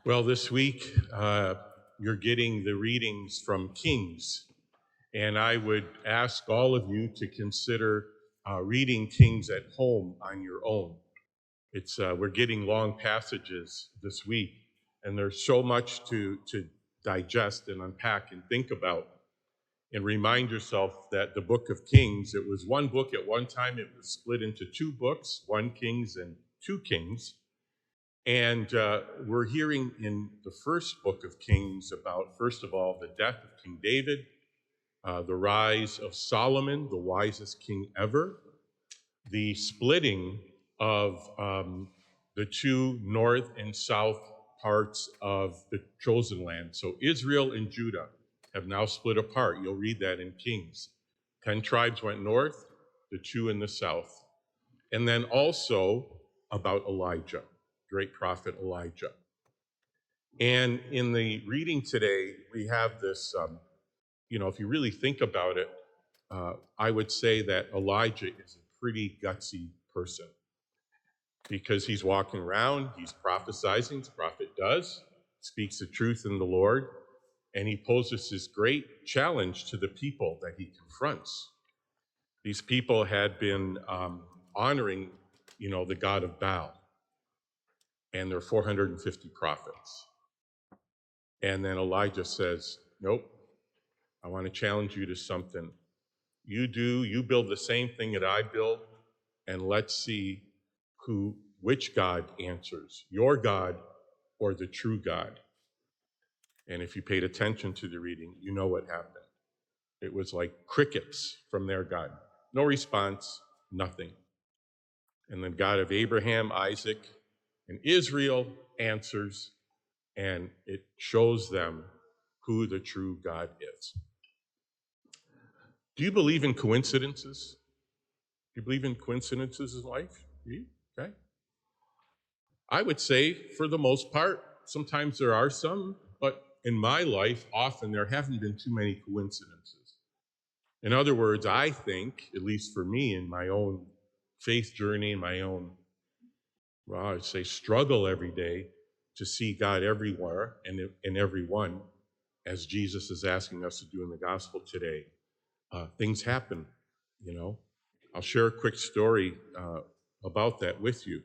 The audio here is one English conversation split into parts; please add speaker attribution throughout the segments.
Speaker 1: Well, this week you're getting the readings from Kings, and I would ask all of you to consider reading Kings at home on your own. It's we're getting long passages this week, and there's so much to digest and unpack and think about. And remind yourself that the book of Kings, it was one book at one time. It was split into two books, one Kings and two Kings. And we're hearing in the first book of Kings about, first of all, the death of King David, the rise of Solomon, the wisest king ever, the splitting of the two north and south parts of the chosen land. So Israel and Judah have now split apart. You'll read that in Kings. 10 tribes went north, the two in the south. And then also about Elijah, great prophet Elijah. And in the reading today, we have this, if you really think about it, I would say that Elijah is a pretty gutsy person because he's walking around, he's prophesizing, the prophet does, speaks the truth in the Lord, and he poses this great challenge to the people that he confronts. These people had been honoring, the god of Baal, and there are 450 prophets. And then Elijah says, nope, I want to challenge you to something. You build the same thing that I build, and let's see which God answers, your God or the true God. And if you paid attention to the reading, you know what happened. It was like crickets from their God. No response, nothing. And the God of Abraham, Isaac, and Israel answers, and it shows them who the true God is. Do you believe in coincidences? Do you believe in coincidences in life? Okay. I would say, for the most part, sometimes there are some, but in my life, often there haven't been too many coincidences. In other words, I think, at least for me in my own faith journey, my own, I'd say struggle every day to see God everywhere and in everyone, as Jesus is asking us to do in the gospel today. Things happen, I'll share a quick story about that with you.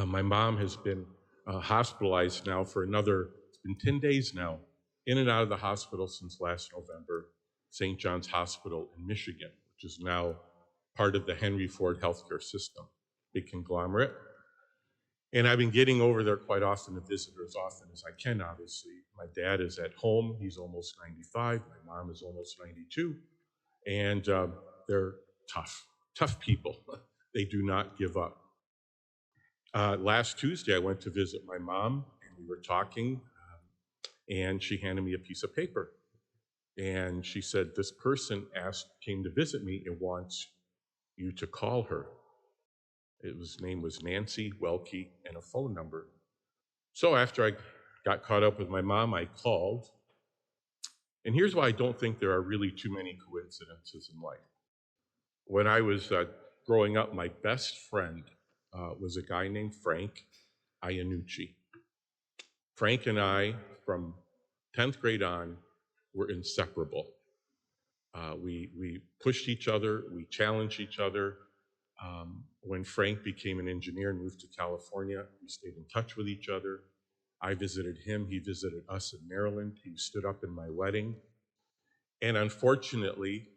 Speaker 1: My mom has been hospitalized now for it's been 10 days now, in and out of the hospital since last November, St. John's Hospital in Michigan, which is now part of the Henry Ford healthcare system, big conglomerate. And I've been getting over there quite often to visit her as often as I can, obviously. My dad is at home. He's almost 95. My mom is almost 92. And they're tough people. They do not give up. Last Tuesday, I went to visit my mom, and we were talking, and she handed me a piece of paper. And she said, this person came to visit me and wants you to call her. His name was Nancy Welke, and a phone number. So after I got caught up with my mom, I called. And here's why I don't think there are really too many coincidences in life. When I was growing up, my best friend was a guy named Frank Iannucci. Frank and I, from 10th grade on, were inseparable. We pushed each other, we challenged each other. When Frank became an engineer and moved to California, we stayed in touch with each other. I visited him, he visited us in Maryland. He stood up in my wedding. And unfortunately,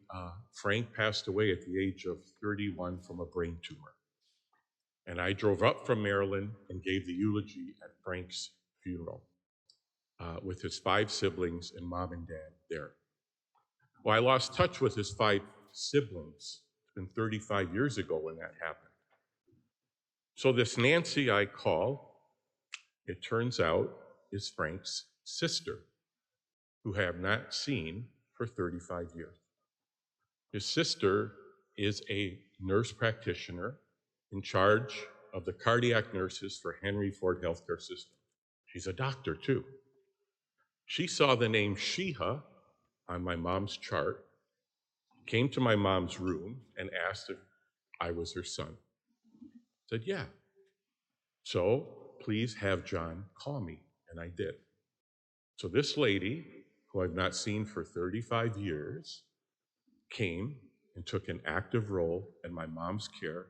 Speaker 1: Frank passed away at the age of 31 from a brain tumor. And I drove up from Maryland and gave the eulogy at Frank's funeral with his 5 siblings and mom and dad there. Well, I lost touch with his 5 siblings. It's been 35 years ago when that happened. So this Nancy I call, it turns out, is Frank's sister, who I have not seen for 35 years. His sister is a nurse practitioner in charge of the cardiac nurses for Henry Ford healthcare system. She's a doctor too. She saw the name Sheha on my mom's chart, came to my mom's room and asked if I was her son. I said, yeah. So please have John call me. And I did. So this lady, who I've not seen for 35 years, came and took an active role in my mom's care,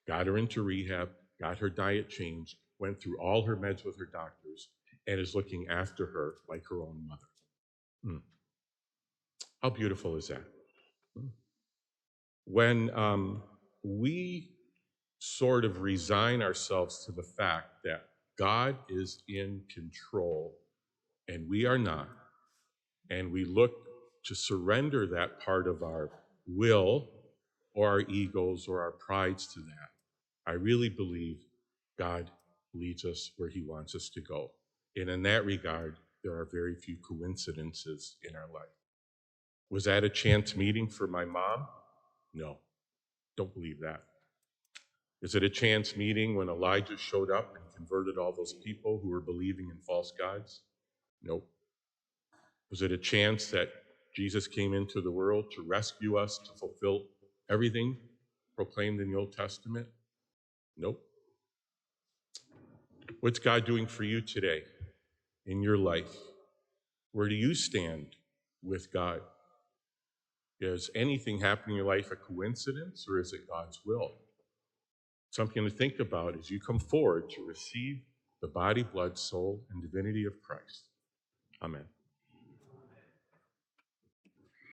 Speaker 1: got her into rehab, got her diet changed, went through all her meds with her doctors, and is looking after her like her own mother. How beautiful is that? When we sort of resign ourselves to the fact that God is in control and we are not, and we look to surrender that part of our will or our egos or our prides to that, I really believe God leads us where he wants us to go. And in that regard, there are very few coincidences in our life. Was that a chance meeting for my mom? No, don't believe that. Is it a chance meeting when Elijah showed up and converted all those people who were believing in false gods? Nope. Was it a chance that Jesus came into the world to rescue us, to fulfill everything proclaimed in the Old Testament? Nope. What's God doing for you today in your life? Where do you stand with God? Is anything happening in your life a coincidence, or is it God's will? Something to think about as you come forward to receive the body, blood, soul, and divinity of Christ. Amen.